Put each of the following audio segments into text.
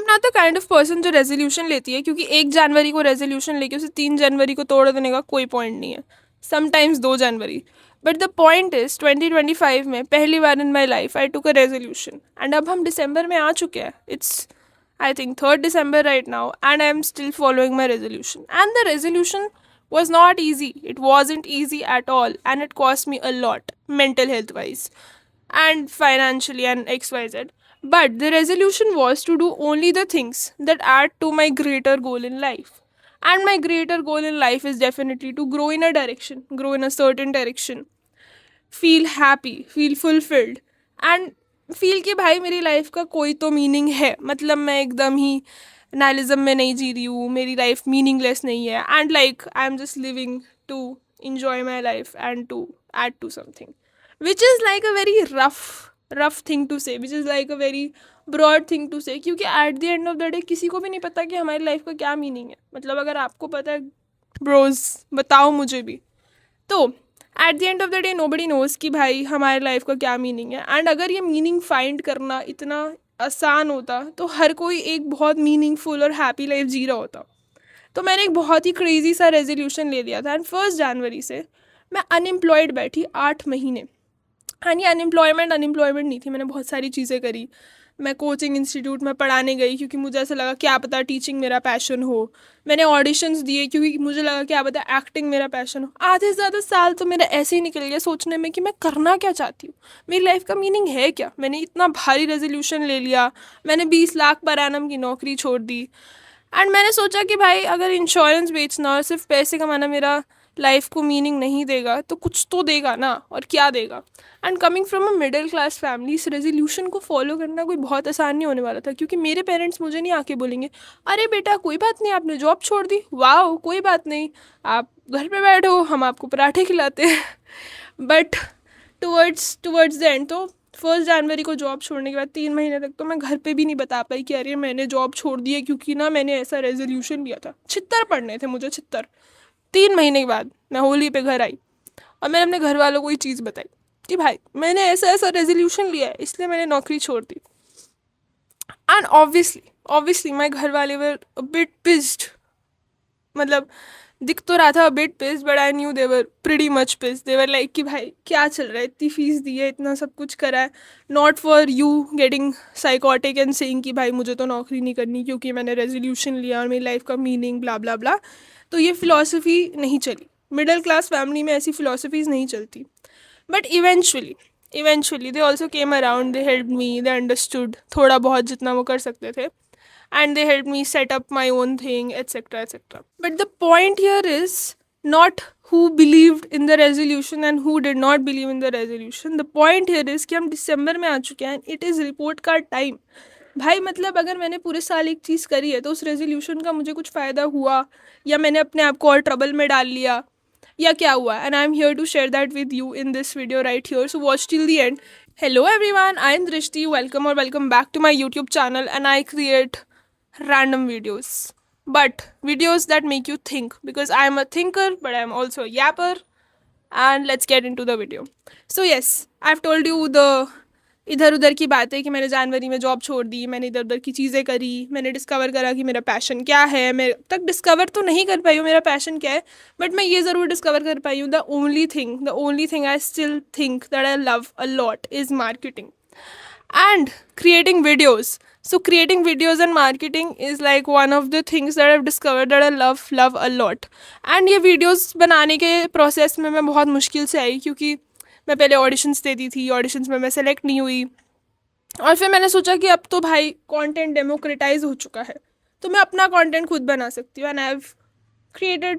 Am not the kind of person जो resolution लेती है क्योंकि 1 जनवरी को रेजोल्यूशन लेके उसे 3 जनवरी को तोड़ देने का कोई पॉइंट नहीं है, समटाइम्स 2 जनवरी। बट द पॉइंट इज 2025 में पहली बार in my life I took a resolution, and अब हम दिसंबर में आ चुके हैं। It's I think 3rd December right now, and I'm still following my resolution. And the resolution was not easy. It wasn't easy at all, and it cost me a lot, mental health wise, and financially, and XYZ. But the resolution was to do only the things that add to my greater goal in life. And my greater goal in life is definitely to grow in a direction, grow in a certain direction, feel happy, feel fulfilled, and feel कि भाई मेरी life का कोई तो meaning है। मतलब मैं एकदम ही नाइलिज्म में नहीं जी रही हूँ, मेरी लाइफ मीनिंगलेस नहीं है, and like I am just living to enjoy my life and to add to something, which is like a very rough thing to say, which is like a very broad thing to say, क्योंकि at the end of the day किसी को भी नहीं पता कि हमारी life का क्या मीनिंग है। मतलब अगर आपको पता है ब्रोज बताओ मुझे भी। तो eight the end of the day nobody nose कि भाई हमारे लाइफ का क्या मीनिंग है। एंड अगर ये मीनिंग फाइंड करना इतना आसान होता तो हर कोई एक बहुत मीनिंगफुल और हैप्पी लाइफ जी रहा होता। तो मैंने एक बहुत ही क्रेजी सा रेजोल्यूशन ले लिया था, एंड 1 जनवरी से मैं अनएम्प्लॉयड बैठी 8 महीने। हाँ, ये अनएम्प्लॉयमेंट नहीं थी, मैंने बहुत सारी चीज़ें करी। मैं कोचिंग इंस्टीट्यूट में पढ़ाने गई क्योंकि मुझे ऐसा लगा क्या पता टीचिंग मेरा पैशन हो। मैंने ऑडिशंस दिए क्योंकि मुझे लगा क्या पता एक्टिंग मेरा पैशन हो। आधे से ज़्यादा साल तो मेरा ऐसे ही निकल गया सोचने में कि मैं करना क्या चाहती हूँ, मेरी लाइफ का मीनिंग है क्या। मैंने इतना भारी रेजोल्यूशन ले लिया, मैंने 20 लाख पर एनम की नौकरी छोड़ दी, एंड मैंने सोचा कि भाई अगर इंश्योरेंस बेचना और सिर्फ पैसे कमाना मेरा लाइफ को मीनिंग नहीं देगा तो कुछ तो देगा ना, और क्या देगा। And coming from a middle class family, इस रेजोल्यूशन को फॉलो करना कोई बहुत आसान नहीं होने वाला था, क्योंकि मेरे पेरेंट्स मुझे नहीं आके बोलेंगे अरे बेटा कोई बात नहीं आपने जॉब छोड़ दी, वाह कोई बात नहीं आप घर पे बैठो हम आपको पराठे खिलाते हैं। बट टुवर्ड्स द एंड तो 1 जनवरी को जॉब छोड़ने के बाद 3 महीने तक तो मैं घर पे भी नहीं बता पाई कि अरे मैंने जॉब छोड़ दी है, क्योंकि ना मैंने ऐसा रेजोल्यूशन लिया था। छित्तर पड़ने थे मुझे, छित्तर। 3 महीने के बाद मैं होली पे घर आई और मैंने अपने घर वालों को ये चीज़ बताई कि भाई मैंने ऐसा ऐसा रेजोल्यूशन लिया है इसलिए मैंने नौकरी छोड़ दी। एंड ऑब्वियसली माई घर वाले वर बिट पिस्ड। मतलब दिख तो रहा था bit pissed, but I knew they were pretty much pissed. They were like कि भाई क्या चल रहा है, इतनी फीस दी है, इतना सब कुछ करा है, not for you getting psychotic and saying कि भाई मुझे तो नौकरी नहीं करनी क्योंकि मैंने रेजोल्यूशन लिया और मेरी लाइफ का मीनिंग ब्ला ब्ला ब्ला। तो ये फ़िलासफ़ी नहीं चली, मिडिल क्लास फैमिली में ऐसी फ़िलासफ़ीज़ नहीं चलती। But eventually they also came around, they help me, they understood थोड़ा बहुत जितना वो कर सकते थे, and they helped me set up my own thing, etc etc. But the point here is not who believed in the resolution and who did not believe in the resolution. The point here is कि हम दिसंबर में आ चुके हैं, it is report card time. भाई मतलब अगर मैंने पूरे साल एक चीज़ करी है तो उस रेजोल्यूशन का मुझे कुछ फ़ायदा हुआ या मैंने अपने आप को और ट्रबल में डाल लिया या क्या हुआ, and I am here to share that with you in this video right here, so watch till the end. Hello everyone, I am Drishti. Welcome back to my YouTube channel, and I create random videos, but videos that make you think, because I am a thinker but I am also a yapper. And let's get into the video. So yes, I've told you the इधर उधर की बातें कि मैंने जनवरी में job छोड़ दी, मैंने इधर उधर की चीज़ें करी, मैंने डिस्कवर करा कि मेरा पैशन क्या है। मैं अब तक डिस्कवर तो नहीं कर पाई हूँ मेरा पैशन क्या है, बट मैं ये ज़रूर डिस्कवर कर पाई हूँ the only thing I still think that I love a lot is marketing and creating videos. So creating videos and marketing is like one of the things that I've discovered that I love a lot. And ये videos बनाने के process में मैं बहुत मुश्किल से आई, क्योंकि मैं पहले ऑडिशंस देती थी, ऑडिशंस में मैं सेलेक्ट नहीं हुई, और फिर मैंने सोचा कि अब तो भाई कंटेंट डेमोक्रेटाइज हो चुका है तो मैं अपना कंटेंट खुद बना सकती हूँ। And I have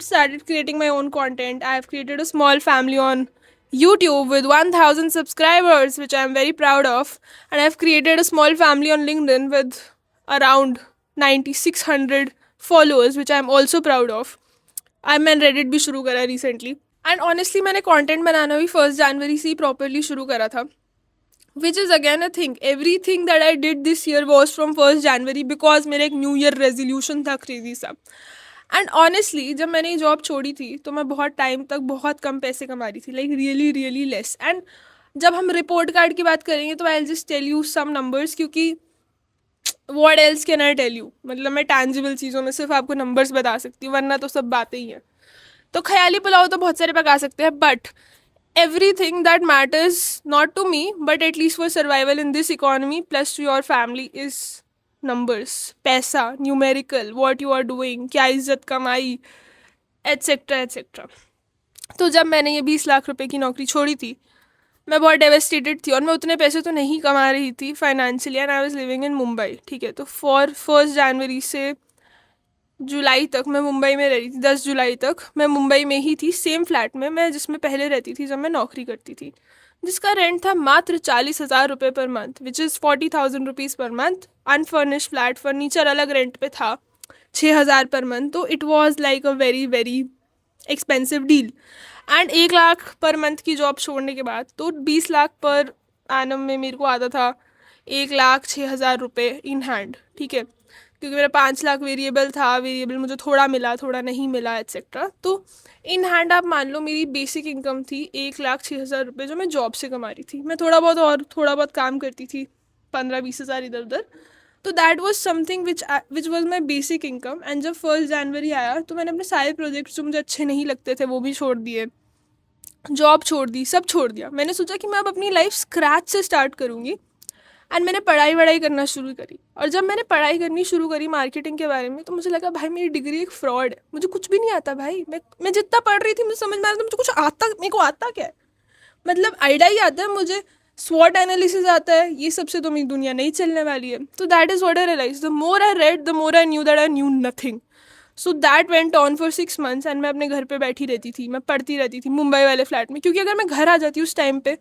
started creating my own content. I have created a small family on YouTube with 1000 subscribers, which I am very proud of. And I have created a small family on LinkedIn with around 9600 followers, which I am also proud of. मैंने Reddit भी शुरू करा recently, and honestly मैंने content बनाना भी 1 जनवरी से ही properly शुरू करा था, which is again a thing. Every thing that I did this year was from 1 January, because मेरा एक न्यू ईयर रेजोल्यूशन था क्रेजी सा। एंड ऑनेस्टली जब मैंने ये जॉब छोड़ी थी तो मैं बहुत टाइम तक बहुत कम पैसे कमा रही थी, लाइक रियली लेस। एंड जब हम रिपोर्ट कार्ड की बात करेंगे तो I just tell you some numbers, क्योंकि what else can I tell you, मतलब मैं टैंजिबल चीज़ों में सिर्फ आपको नंबर्स बता सकती हूँ, वरना तो सब बातें ही हैं। तो ख्याली पुलाव तो बहुत सारे पका सकते हैं, but everything that matters not to me but at least for survival in this economy plus to your family is numbers, पैसा, numerical, what you are doing, क्या इज्जत कमाई, एट्सेट्रा एट्सेट्रा। तो जब मैंने ये 20 लाख रुपए की नौकरी छोड़ी थी, मैं बहुत डेवेस्टेटेड थी और मैं उतने पैसे तो नहीं कमा रही थी financially, and I was living in Mumbai. ठीक है, तो फॉर 1 जनवरी से जुलाई तक मैं मुंबई में रही थी। 10 जुलाई तक मैं मुंबई में ही थी, सेम फ्लैट में मैं जिसमें पहले रहती थी जब मैं नौकरी करती थी, जिसका रेंट था मात्र 40,000 रुपये per month, which is 40,000 rupees per month. Unfurnished flat, furniture अलग रेंट पे था, 6,000 पर मंथ। तो it was like a very very expensive deal. And 1 lakh per month की जॉब छोड़ने के बाद तो 20 लाख पर एनम में मेरे को आता था 1,06,000 रुपये इन हैंड। ठीक है, क्योंकि मेरा 5 लाख वेरिएबल था, वेरिएबल मुझे थोड़ा मिला, थोड़ा नहीं मिला, एट्सेट्रा। तो इन हैंड आप मान लो मेरी बेसिक इनकम थी 1,06,000 रुपये, जो मैं जॉब से कमा रही थी। मैं थोड़ा बहुत और थोड़ा बहुत काम करती थी, 15-20 हज़ार इधर उधर। तो that was something which was my basic income. And जब 1 जनवरी आया तो मैंने अपने सारे प्रोजेक्ट्स जो मुझे अच्छे नहीं लगते थे वो भी छोड़ दिए, जॉब छोड़ दी, सब छोड़ दिया। मैंने सोचा कि मैं अब अपनी लाइफ स्क्रैच से स्टार्ट करूँगी। एंड मैंने पढ़ाई वढ़ाई करना शुरू करी। और जब मैंने पढ़ाई करनी शुरू करी मार्केटिंग के बारे में, तो मुझे लगा भाई मेरी डिग्री एक फ्रॉड है, मुझे कुछ भी नहीं आता भाई। मैं जितना पढ़ रही थी मुझे समझ में आ रहा था मुझे कुछ आता, मेरे को आता क्या है, मतलब आइडिया ही आता है मुझे, स्वॉट एनालिसिस आता है, ये सबसे तो मेरी दुनिया नहीं चलने वाली है। तो that is what I realize, the more I read the more I knew that I knew nothing. So that went on for 6 months. And मैं अपने घर पे बैठी रहती थी, मैं पढ़ती रहती थी मुंबई वाले फ्लैट में, क्योंकि अगर मैं घर आ जाती उस टाइम पे,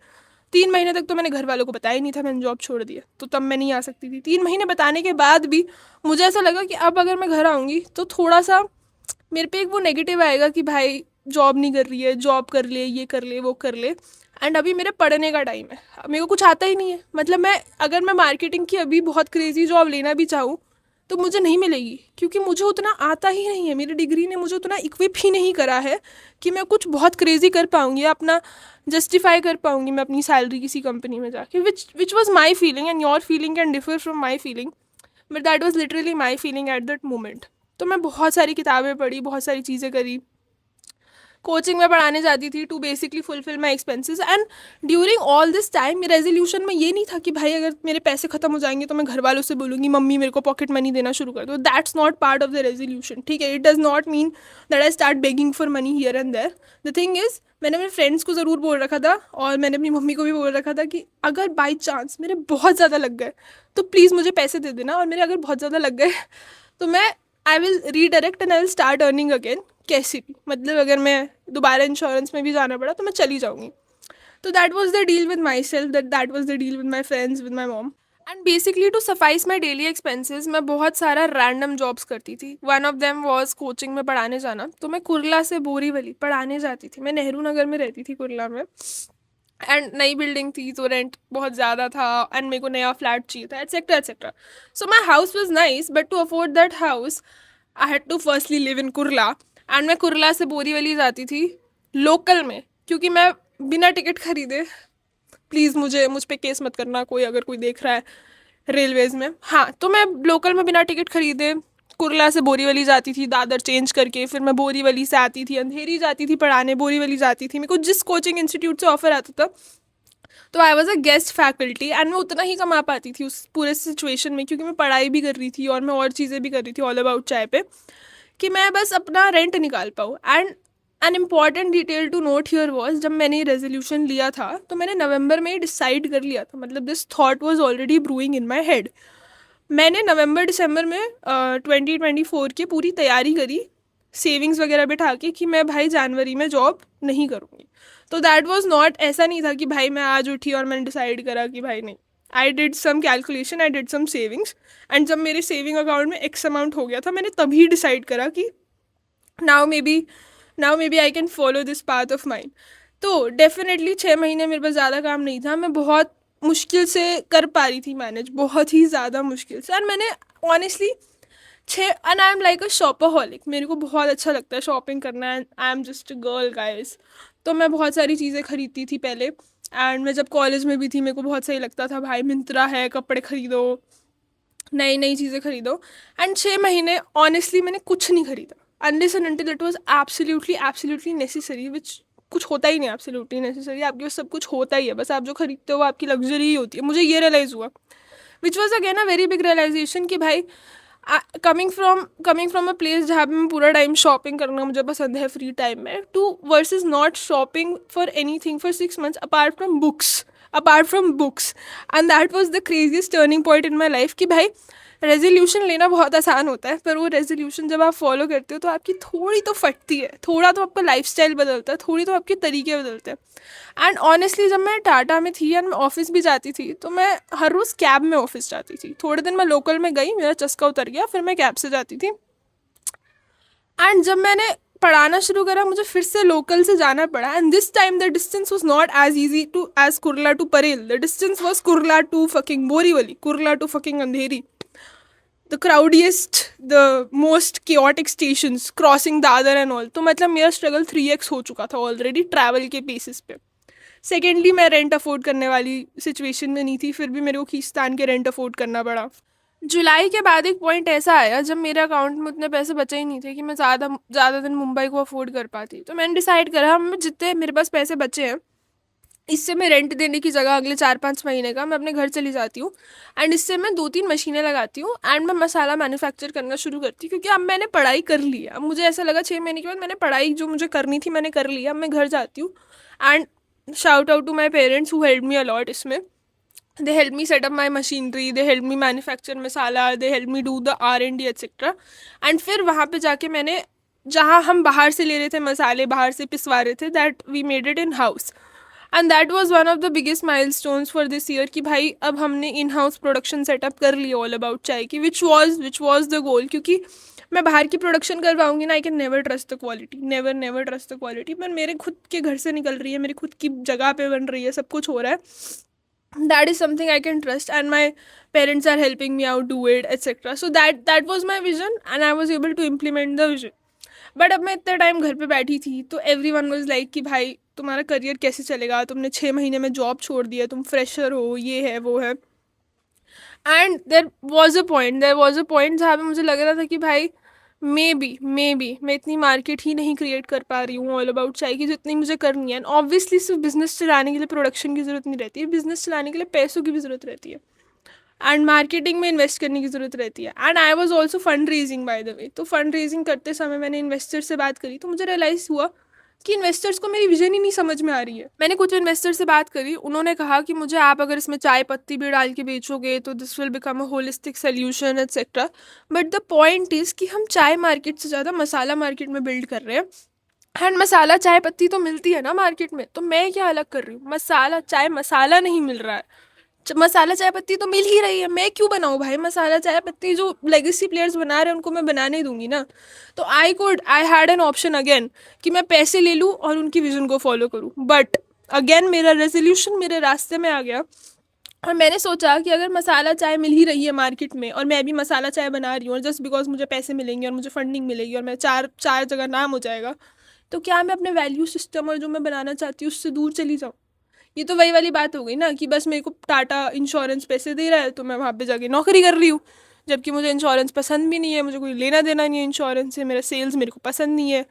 3 महीने तक तो मैंने घर वालों को बताया ही नहीं था मैंने जॉब छोड़ दिया, तो तब मैं नहीं आ सकती थी। 3 महीने बताने के बाद भी मुझे ऐसा लगा कि अब अगर मैं घर आऊँगी तो थोड़ा सा मेरे पे एक वो नेगेटिव आएगा कि भाई जॉब नहीं कर रही है, जॉब कर ले, ये कर ले, वो कर ले। एंड अभी मेरे पढ़ने का टाइम है, मेरे को कुछ आता ही नहीं है। मतलब मैं अगर मैं मार्केटिंग की अभी बहुत क्रेजी जॉब लेना भी चाहूँ तो मुझे नहीं मिलेगी, क्योंकि मुझे उतना आता ही नहीं है, मेरी डिग्री ने मुझे उतना इक्विप ही नहीं करा है कि मैं कुछ बहुत क्रेजी कर पाऊँगी, अपना जस्टिफाई कर पाऊँगी मैं अपनी सैलरी किसी कंपनी में जाके। Which was my feeling, and your feeling can differ from my feeling, but that was literally my feeling at that moment. तो मैं बहुत सारी किताबें पढ़ी, बहुत सारी चीज़ें करी, कोचिंग में पढ़ाने जाती थी to basically fulfil my expenses. And during all this time मेरे रेजोल्यूशन में ये नहीं था कि भाई अगर मेरे पैसे खत्म हो जाएंगे तो मैं घर वालों से बोलूँगी मम्मी मेरे को पॉकेट मनी देना शुरू कर दो। That's not part of the resolution. ठीक है, it does not mean that I start begging for money here and there. The thing is, मैंने अपने फ्रेंड्स को ज़रूर बोल रखा था और मैंने अपनी मम्मी को भी बोल रखा था कि अगर बाई चांस मेरे बहुत ज़्यादा लग गए तो प्लीज़ मुझे पैसे दे देना, और मेरे अगर बहुत ज़्यादा लग गए तो मैं I will redirect and I will start earning again, कैसे भी, मतलब अगर मैं दोबारा इंश्योरेंस में भी जाना पड़ा तो मैं चली जाऊँगी। तो that was the deal with my self, that was the deal with my friends, with my mom. And basically to suffice my daily expenses मैं बहुत सारा रैंडम जॉब्स करती थी। One of them was coaching में पढ़ाने जाना। तो मैं कुरला से बोरीवली पढ़ाने जाती थी, मैं नेहरू नगर में रहती थी कुरला में। एंड नई बिल्डिंग थी तो रेंट बहुत ज़्यादा था, एंड मेरे को नया फ्लैट चाहिए था, etcetera etcetera. So my house was nice, but to afford that house I had to firstly live in Kurla. And मैं कुरला से बोरीवली जाती थी लोकल में, क्योंकि मैं बिना टिकट खरीदे, प्लीज़ मुझ पे केस मत करना कोई अगर कोई देख रहा है रेलवेज़ में, हाँ, तो मैं लोकल में बिना टिकट खरीदे कुरला से बोरीवली जाती थी, दादर चेंज करके फिर मैं बोरीवली से आती थी, अंधेरी जाती थी पढ़ाने, बोरीवली जाती थी। मेरे को जिस कोचिंग इंस्टीट्यूट से ऑफर आता था, तो I was a guest faculty, and मैं उतना ही कमा पाती थी उस पूरे सिचुएशन में, क्योंकि मैं पढ़ाई भी कर रही थी और मैं और चीज़ें भी कर रही थी ऑल अबाउट चाय पे, कि मैं बस अपना रेंट निकाल पाऊँ। And an important detail to note here was, जब मैंने ये रेजोल्यूशन लिया था तो मैंने नवंबर में ही डिसाइड कर लिया था, मतलब this thought was already brewing in my head. मैंने नवंबर दिसंबर में 2024 की पूरी तैयारी करी, सेविंग्स वगैरह बिठा के, कि मैं भाई जनवरी में जॉब नहीं करूँगी। तो दैट वाज नॉट, ऐसा नहीं था कि भाई मैं आज उठी और मैंने डिसाइड करा कि भाई नहीं, I did some calculation, I did some savings. And जब मेरे सेविंग अकाउंट में एक्स अमाउंट हो गया था, मैंने तभी डिसाइड करा कि now maybe I can follow this path of mind. तो डेफिनेटली 6 महीने मेरे पास ज़्यादा काम नहीं था, मैं बहुत मुश्किल से कर पा रही थी मैनेज, बहुत ही ज़्यादा मुश्किल से। और मैंने honestly and I am like a शॉपaholic, मेरे को बहुत अच्छा लगता है शॉपिंग करना, and I am just a girl guys. तो मैं बहुत सारी चीज़ें खरीदती थी पहले। एंड मैं जब कॉलेज में भी थी मेरे को बहुत सही लगता था, भाई मिंत्रा है, कपड़े खरीदो, नई नई चीज़ें खरीदो। एंड 6 महीने ऑनेस्टली मैंने कुछ नहीं खरीदा, unless and until it was absolutely absolutely necessary, which कुछ होता ही नहीं एब्सोल्युटली नेसेसरी, आपके पास सब कुछ होता ही है, बस आप जो खरीदते हो वो आपकी लग्जरी ही होती है। मुझे ये रियलाइज़ हुआ, which was again a very big realization कि भाई कमिंग फ्रॉम अ प्लेस जहाँ पे मैं पूरा टाइम शॉपिंग करना मुझे पसंद है फ्री टाइम में, to versus not shopping for anything for 6 months apart from books. And that was the craziest turning point in my life कि भाई रेजोल्यूशन लेना बहुत आसान होता है, पर वो रेजोल्यूशन जब आप फॉलो करते हो तो आपकी थोड़ी तो फटती है, थोड़ा तो आपका लाइफस्टाइल बदलता है, थोड़ी तो आपके तरीके बदलते हैं। एंड ऑनेस्टली जब मैं टाटा में थी एंड मैं ऑफिस भी जाती थी तो मैं हर रोज़ कैब में ऑफिस जाती थी। थोड़े दिन मैं लोकल में गई, मेरा चस्का उतर गया, फिर मैं कैब से जाती थी। एंड जब मैंने पढ़ाना शुरू करा मुझे फिर से लोकल से जाना पड़ा, and this time the distance was not as easy to as Kurla to Parel, the distance was Kurla to fucking Borivali, Kurla to fucking Andheri, the crowdiest, the most chaotic stations, crossing Dadar and all. तो मतलब मेरा स्ट्रगल 3x हो चुका था already travel के basis पे। Secondly मैं rent afford करने वाली सिचुएशन में नहीं थी, फिर भी मेरे को खींचतान के रेंट अफोर्ड करना पड़ा। जुलाई के बाद एक पॉइंट ऐसा आया जब मेरे अकाउंट में उतने पैसे बचे ही नहीं थे कि मैं ज़्यादा दिन मुंबई को अफोर्ड कर पाती। तो मैंने डिसाइड करा मैं जितने मेरे पास पैसे बचे हैं इससे मैं रेंट देने की जगह अगले 4-5 महीने का मैं अपने घर चली जाती हूँ, एंड इससे मैं 2-3 मशीनें लगाती हूँ एंड मैं मसाला मैन्युफैक्चर करना शुरू करती हूँ, क्योंकि अब मैंने पढ़ाई कर ली है। अब मुझे ऐसा लगा 6 महीने के बाद मैंने पढ़ाई जो मुझे करनी थी मैंने कर ली है, अब मैं घर जाती हूँ। And shout out to my parents who help me a lot इसमें। they help me set up my machinery, they help me manufacture masala, they help me do the R&D etc. And फिर वहाँ पे जाके मैंने जहाँ हम बाहर से ले रहे थे मसाले, बाहर से पिसवा रहे थे, that we made it in house. And that was one of the biggest milestones for this year कि भाई अब हमने इन हाउस प्रोडक्शन सेटअप कर लिया ऑल अबाउट चाय की, विच वॉज द गोल। क्योंकि मैं बाहर की प्रोडक्शन करवाऊंगी ना, I can never trust the quality, never never trust the quality. पर मेरे खुद के घर से निकल रही है, मेरी खुद की जगह पे बन रही है, सब कुछ हो रहा है, that is something I can trust, and my parents are helping me out do it etc. So that was my vision and I was able to implement the vision. But अब मैं इतना टाइम घर पे बैठी थी तो every one was like कि भाई तुम्हारा करियर कैसे चलेगा, तुमने 6 महीने में जॉब छोड़ दिया, तुम फ्रेशर हो, ये है वो है। And there was a point जहाँ पे मुझे लग रहा था कि भाई मे बी मैं इतनी मार्केट ही नहीं क्रिएट कर पा रही हूँ ऑल अबाउट चाय की जितनी मुझे करनी है। एंड ऑब्वियसली सिर्फ बिजनेस चलाने के लिए प्रोडक्शन की ज़रूरत नहीं रहती है, बिजनेस चलाने के लिए पैसों की भी ज़रूरत रहती है एंड मार्केटिंग में इन्वेस्ट करने की ज़रूरत रहती है। And I was also fund raising by the way. तो फंड रेजिंग करते समय मैंने इन्वेस्टर से बात करी तो मुझे रियलाइज़ हुआ कि इन्वेस्टर्स को मेरी विजन ही नहीं समझ में आ रही है। मैंने कुछ इन्वेस्टर से बात करी, उन्होंने कहा कि मुझे आप अगर इसमें चाय पत्ती भी डाल के बेचोगे तो this will become a holistic solution etcetera. But the point is कि हम चाय मार्केट से ज़्यादा मसाला मार्केट में बिल्ड कर रहे हैं। एंड मसाला चाय पत्ती तो मिलती है ना मार्केट में, तो मैं क्या अलग कर रही हूँ, मसाला चाय मसाला नहीं मिल रहा है, मसाला चाय पत्ती तो मिल ही रही है, मैं क्यों बनाऊँ भाई मसाला चाय पत्ती, जो लेगेसी प्लेयर्स बना रहे हैं उनको मैं बनाने दूंगी ना। तो I had an option again कि मैं पैसे ले लूँ और उनकी विजन को फॉलो करूँ। बट अगेन मेरा रेजोल्यूशन मेरे रास्ते में आ गया और मैंने सोचा कि अगर मसाला चाय मिल ही रही है मार्केट में और मैं भी मसाला चाय बना रही हूँ और जस्ट बिकॉज मुझे पैसे मिलेंगे और मुझे फंडिंग मिलेगी और मैं चार चार जगह नाम हो जाएगा, तो क्या मैं अपने वैल्यू सिस्टम और जो मैं बनाना चाहती हूँ उससे दूर चली जाऊँ। ये तो वही वाली बात हो गई ना कि बस मेरे को टाटा इंश्योरेंस पैसे दे रहा है तो मैं वहाँ पे जाके नौकरी कर रही हूँ, जबकि मुझे इंश्योरेंस पसंद भी नहीं है, मुझे कोई लेना देना नहीं है इंश्योरेंस से, मेरा सेल्स मेरे को पसंद नहीं है,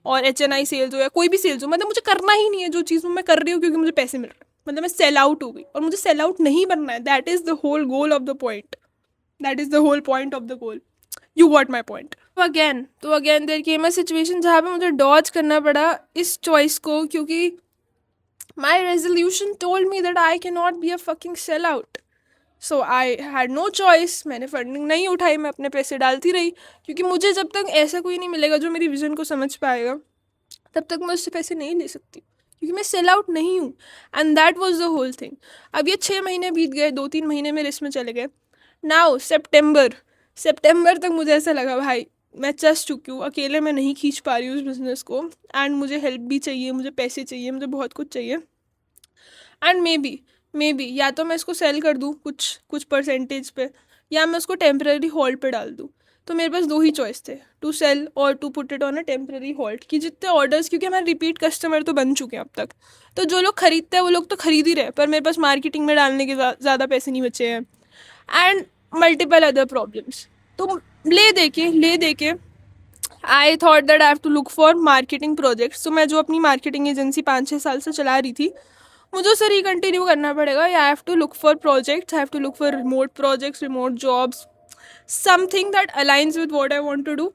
और HNI सेल्स हो या कोई भी सेल्स हो, मतलब मुझे करना ही नहीं है जो चीज़ मैं कर रही हूँ क्योंकि मुझे पैसे मिल रहे हैं, मतलब मैं सेल आउट हो गई और मुझे सेल आउट नहीं बनना है। That is the whole goal of the point, that is the whole point of the goal. You got my point. तो again there came a situation जहाँ पे मुझे डॉज करना पड़ा इस चॉइस को, क्योंकि my resolution told me that I cannot be a fucking sellout. So I had no choice, मैंने फंडिंग नहीं उठाई, मैं अपने पैसे डालती रही, क्योंकि मुझे जब तक ऐसा कोई नहीं मिलेगा जो मेरी विजन को समझ पाएगा तब तक मैं उससे पैसे नहीं ले सकती, क्योंकि मैं सेल आउट नहीं हूँ। And that was the whole thing. अब ये 6 महीने बीत गए, 2-3 महीने मेरे इसमें चले गए। नाउ सेप्टेम्बर तक मुझे ऐसा लगा भाई मैं चस चुकी हूँ, अकेले मैं नहीं खींच पा रही हूँ उस बिज़नेस को, एंड मुझे हेल्प भी चाहिए, मुझे पैसे चाहिए, मुझे बहुत कुछ चाहिए। एंड मे बी या तो मैं इसको सेल कर दूँ कुछ कुछ परसेंटेज पे, या मैं उसको टेम्पररी होल्ड पे डाल दूँ। तो मेरे पास दो ही चॉइस थे, टू सेल और to put it on a temporary hold, कि जितने ऑर्डर्स, क्योंकि हमारे रिपीट कस्टमर तो बन चुके हैं अब तक, तो जो लोग खरीदते हैं वो लोग तो खरीद ही रहे, पर मेरे पास मार्केटिंग में डालने के ज़्यादा पैसे नहीं बचे हैं। And multiple other problems. तो ले दे के I thought that I have to look for marketing projects. तो मैं जो अपनी मार्केटिंग एजेंसी 5-6 साल से चला रही थी, मुझे उसे रिकंटिन्यू करना पड़ेगा। I have to look for projects, I have to look for remote projects, remote jobs, something that aligns with what I want to do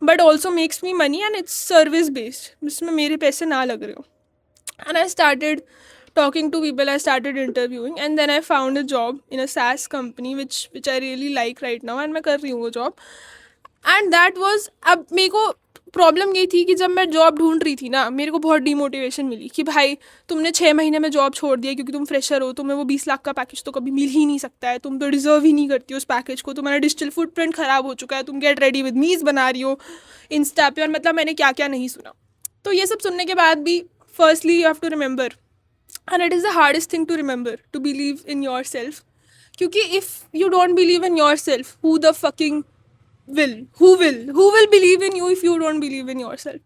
but also makes me money and it's service based, जिसमें मेरे पैसे ना लग रहे हो। And I started talking to people, I started interviewing, and then I found a job in a SaaS company which I really like right now, and मैं कर रही हूँ वो job। And that was, अब मेरे को प्रॉब्लम ये थी कि जब मैं जॉब ढूंढ रही थी ना, मेरे को बहुत डीमोटिवेशन मिली कि भाई तुमने 6 महीने में जॉब छोड़ दिया क्योंकि तुम फ्रेशर हो, तुम्हें वो 20 लाख का पैकेज तो कभी मिल ही नहीं सकता है, तुम तो डिजर्व ही नहीं करती हो उस पैकेज को, तुम्हारा डिजिटल फुटप्रिंट खराब हो चुका है, तुम गेट रेडी विद मीज बना रही हो इंस्टा पे, और मतलब मैंने क्या क्या नहीं सुना। तो ये सब सुनने के बाद भी, firstly you have to remember, and it is the hardest thing to remember, to believe in yourself, क्योंकि if you don't believe in yourself, who will believe in you if you don't believe in yourself?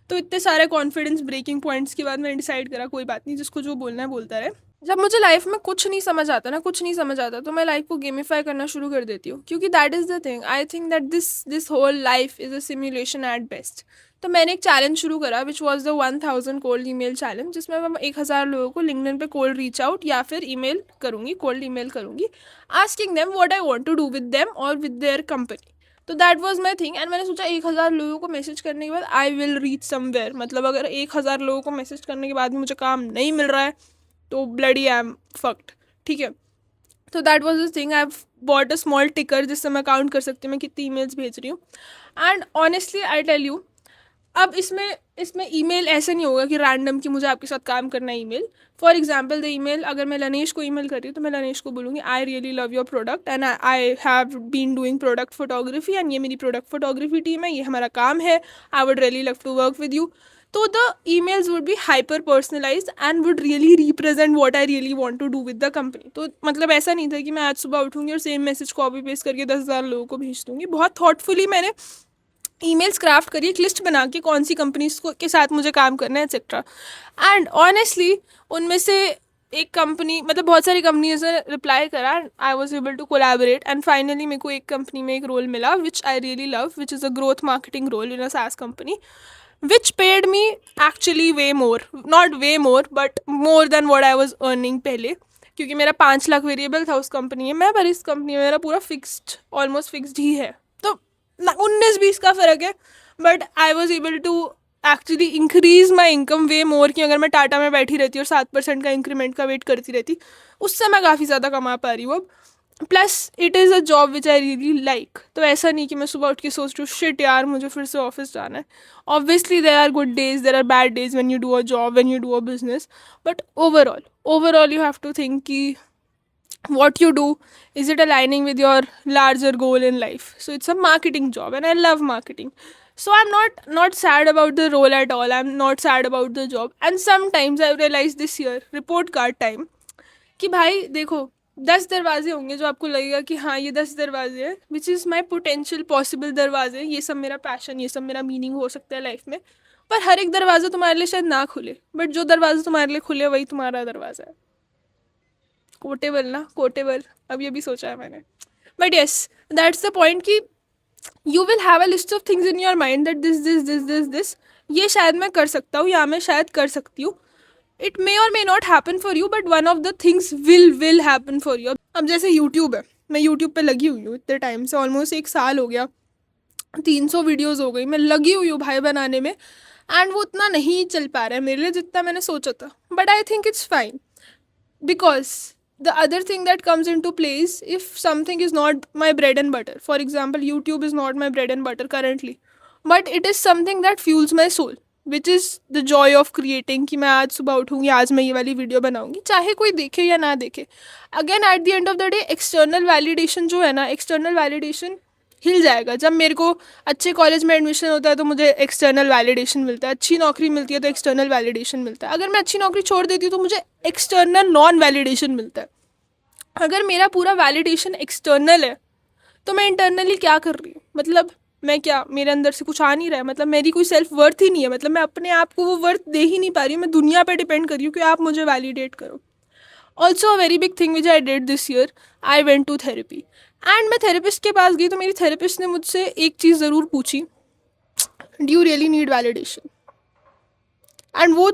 तो इतने सारे confidence breaking points के बाद मैंने decide करा कोई बात नहीं, जिसको जो बोलना है बोलता रहे। जब मुझे लाइफ में कुछ नहीं समझ आता तो मैं लाइफ को गेमिफाई करना शुरू कर देती हूँ, क्योंकि that is the thing, I think that this whole life is a simulation at best. तो मैंने एक चैलेंज शुरू करा which was the 1000 cold email challenge, जिसमें मैं 1000 लोगों को लिंक्डइन पे कोल्ड रीच आउट या फिर ईमेल करूँगी, कोल्ड ईमेल करूँगी, asking them what I want to do with them और विद देयर कंपनी। तो that was my thing, and मैंने सोचा 1000 लोगों को मैसेज करने के बाद आई विल रीच समवेयर, मतलब अगर 1000 लोगों को मैसेज करने के बाद भी मुझे काम नहीं मिल रहा है तो ब्लडी आई एम फक्ड, ठीक है। तो that was the thing, I have bought a small टिकर जिससे मैं काउंट कर सकती हूँ मैं कितनी ईमेल्स भेज रही हूँ। And honestly I tell you, अब इसमें ईमेल ऐसे नहीं होगा कि रैंडम कि मुझे आपके साथ काम करना है email. For example the email, अगर मैं लनेश को ईमेल कर रही हूँ तो मैं लनेश को बोलूँगी I really love your product and I have been doing product photography and ये मेरी प्रोडक्ट फोटोग्राफी टीम है, ये हमारा काम है, I would really love to work with you. तो the emails would be hyper personalized and would really represent what I really want to do with the company। तो मतलब ऐसा नहीं था कि मैं आज सुबह उठूँगी और सेम मैसेज कॉपी पेस्ट करके 10,000 लोगों को भेज दूँगी। बहुत थॉटफुली मैंने ईमेल्स क्राफ्ट करी, एक लिस्ट बना के कौन सी कंपनीज को के साथ मुझे काम करना है एक्सेट्रा। एंड ऑनेस्टली उनमें से एक कंपनी, मतलब बहुत सारी कंपनीज ने रिप्लाई करा, I was able to collaborate and finally मेरे को एक कंपनी में एक रोल मिला which I really love, which is a growth marketing role in a SaaS company, which paid me actually way more, not way more but more than what I was earning पहले, क्योंकि मेरा 5 lakh variable था उस company में, मैं पर इस company में मेरा पूरा फिक्स्ड, ऑलमोस्ट फिक्स्ड ही है। तो 19-20 का फ़र्क है, but I was able to actually increase my income way more, कि अगर मैं टाटा में बैठी रहती और 7% का इंक्रीमेंट का वेट करती रहती, उससे मैं काफ़ी ज़्यादा कमा पा रही हूँ अब। Plus it is a job which I really like. तो ऐसा नहीं कि मैं सुबह उठ के सोच रही हूँ शिट यार मुझे फिर से ऑफिस जाना है। Obviously there are good days, there are bad days when you do a job, when you do a business, but overall you have to think कि what you do, is it aligning with your larger goal in life? So it's a marketing job and I love marketing, so I'm not sad about the role at all, I'm not sad about the job। and sometimes I realized this year, report card time, कि भाई देखो 10 दरवाजे होंगे जो आपको लगेगा कि हाँ ये 10 दरवाजे हैं, which is my potential possible दरवाजे, ये सब मेरा पैशन, ये सब मेरा मीनिंग हो सकता है लाइफ में, पर हर एक दरवाज़ा तुम्हारे लिए शायद ना खुले, बट जो दरवाज़ा तुम्हारे लिए खुले वही तुम्हारा दरवाज़ा है। कोटेबल अब ये भी सोचा है मैंने, but yes that's the point कि you will have a list of things in your mind that this ये शायद मैं कर सकता हूँ या मैं शायद कर सकती हूँ। इट मे और may not happen for you, but one of the things will happen for you. अब जैसे यूट्यूब है, मैं यूट्यूब पे लगी हुई हूँ इतने टाइम से, ऑलमोस्ट 1 साल हो गया, 300 वीडियोज़ हो गई, मैं लगी हुई हूँ भाई बनाने में, एंड वो उतना नहीं चल पा रहा है मेरे लिए जितना मैंने सोचा था, but I think it's fine, because the other thing that comes into place, if something is not my bread and butter, for example YouTube is not my bread and butter currently, but it is something that fuels my soul, which is the joy of creating, कि मैं आज सुबह उठूँगी, आज मैं ये वाली video बनाऊँगी, चाहे कोई देखे या ना देखे। Again eight the end of the day external validation जो है ना, एक्सटर्नल वैलिडेशन हिल जाएगा। जब मेरे को अच्छे कॉलेज में एडमिशन होता है तो मुझे एक्सटर्नल वैलिडेशन मिलता है, अच्छी नौकरी मिलती है तो एक्सटर्नल वैलिडेशन मिलता है, अगर मैं अच्छी नौकरी छोड़ देती हूँ तो मुझे एक्सटर्नल नॉन वैलिडेशन मिलता है। अगर मेरा पूरा वैलिडेशन एक्सटर्नल है तो मैं इंटरनली क्या कर रही हूँ, मतलब मैं क्या, मेरे अंदर से कुछ आ नहीं रहा है, मतलब मेरी कोई सेल्फ वर्थ ही नहीं है, मतलब मैं अपने आप को वो वर्थ दे ही नहीं पा रही हूँ, मैं दुनिया पे डिपेंड कर रही हूँ कि आप मुझे वैलिडेट करो। Also a very big thing which I did this year, I went to therapy, and मैं थेरेपिस्ट के पास गई तो मेरी थेरेपिस्ट ने मुझसे एक चीज़ ज़रूर पूछी, do you really need validation? And वो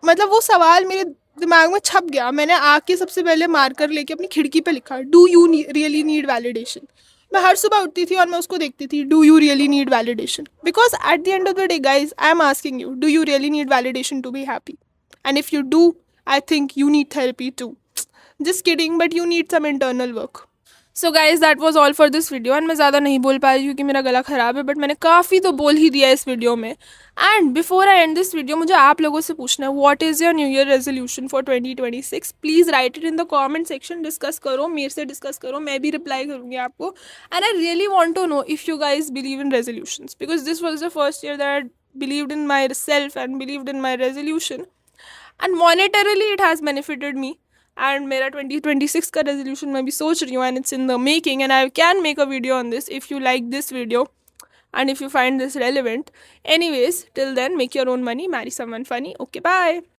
मतलब वो सवाल मेरे दिमाग में छप गया। मैंने आके सबसे पहले मार्कर लेके अपनी खिड़की पे लिखा, do you really need validation. मैं हर सुबह उठती थी और मैं उसको देखती थी, do you really need validation? Because at the end of the day guys, I am asking you, do you really need validation to be happy? And if you do, I think you need therapy too. Just kidding, but you need some internal work. So guys that was all for this video. And मैं ज़्यादा नहीं बोल पा रही क्योंकि मेरा गला ख़राब है, बट मैंने काफ़ी तो बोल ही दिया इस वीडियो में। And before I and this video, मुझे आप लोगों से पूछना है, what is your new year resolution for 2026? Please write it in the comment section. Discuss करो, मेरे से डिस्कस करो, मैं भी रिप्लाई करूँगी आपको। And I really want to know if you guys believe in resolutions, because this was the first year that I believed in myself and believed in my resolution, and monetarily it has benefited me. And मेरा 2026 का resolution मैं भी सोच रही हूँ, and it's in the making, and I can make a video on this if you like this video and if you find this relevant. Anyways, till then, make your own money, marry someone funny. Okay, bye.